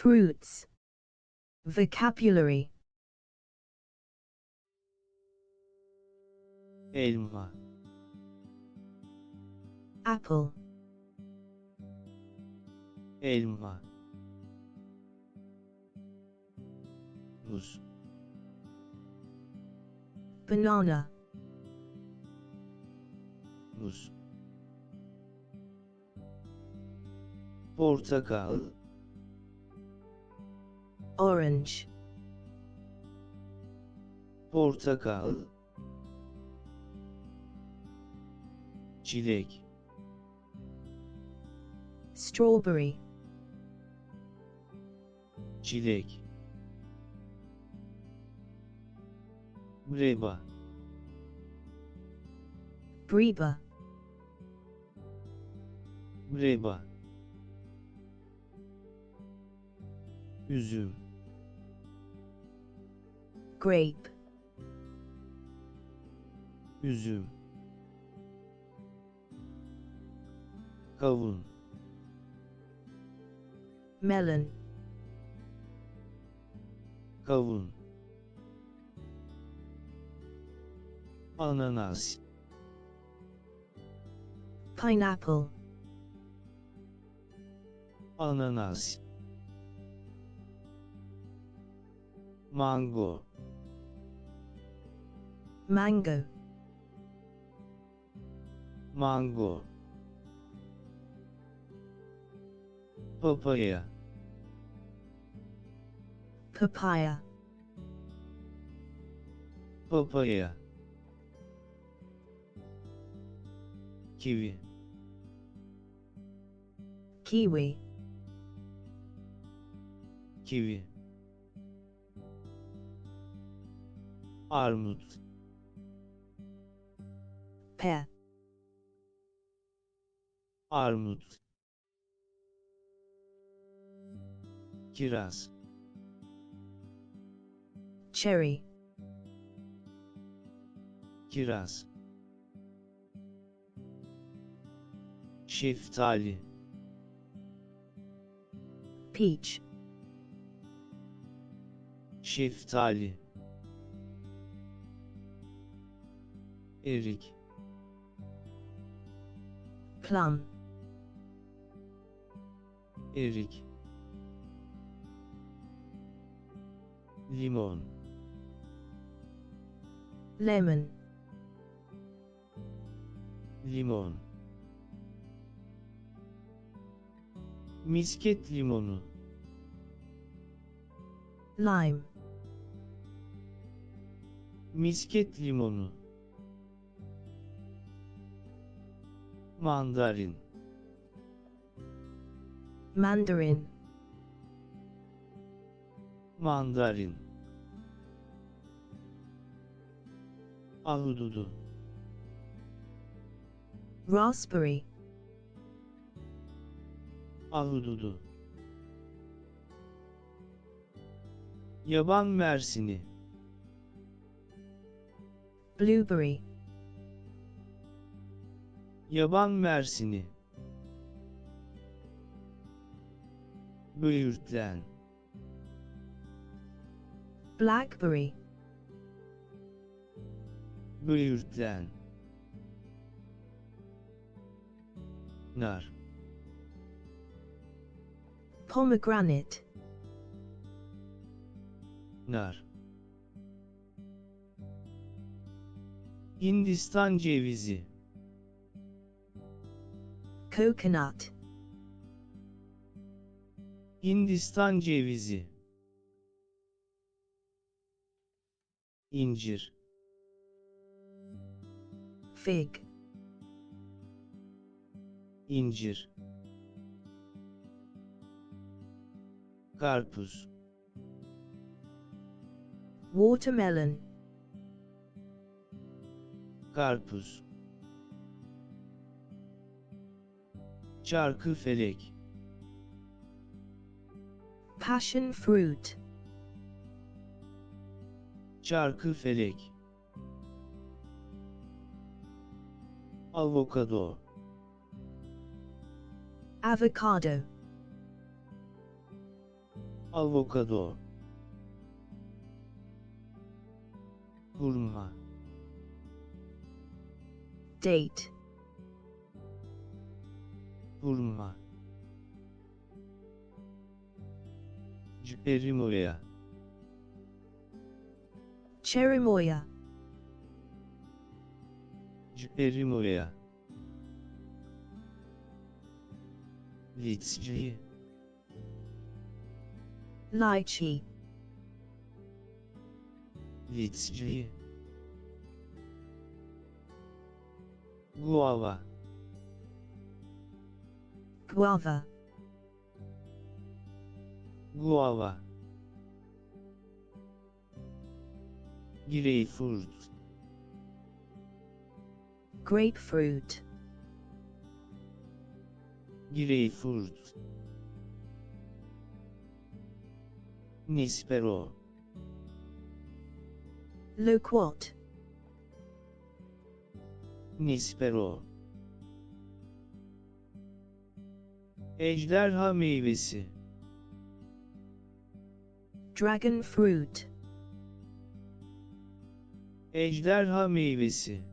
Fruits. Vocabulary. Elma, Apple. elma. Muz, Banana. muz. Portakal, Orange. portakal. Çilek, Strawberry. çilek. Breba, Breba. breba. Üzüm, Grape. üzüm. Kavun, Melon. kavun. Ananas, Pineapple. ananas. Mango, Mango. mango. Papaya, Papaya. papaya. Kiwi, Kiwi. kiwi. Armut, Pear. armut. Kiraz, Cherry. kiraz. Şeftali, Peach. şeftali. Erik, Plum. erik. Limon, Lemon. limon. Misket limonu, Lime. misket limonu. Mandarin, Mandarin. mandarin. Ahududu, Raspberry. ahududu. Yaban mersini, Blueberry. yaban mersini. Böğürtlen, Blackberry. böğürtlen. Nar, Pomegranate. nar. Hindistan cevizi, Coconut. Hindistan cevizi. İncir, Fig. incir. Karpuz, Watermelon. karpuz. Çarkıfelek, Passion fruit. çarkıfelek. Avokado, Avocado. Avokado. Hurma. Date. Hurma. Cherimoya. Cherimoya. Cherimoya. Litchi. Lychee. Litchi. Guava. Guava. Guava. Greyfurt. Grapefruit. Greyfurt. Nispero. Loquat. Nispero. Ejderha meyvesi. Dragon fruit. Ejderha meyvesi.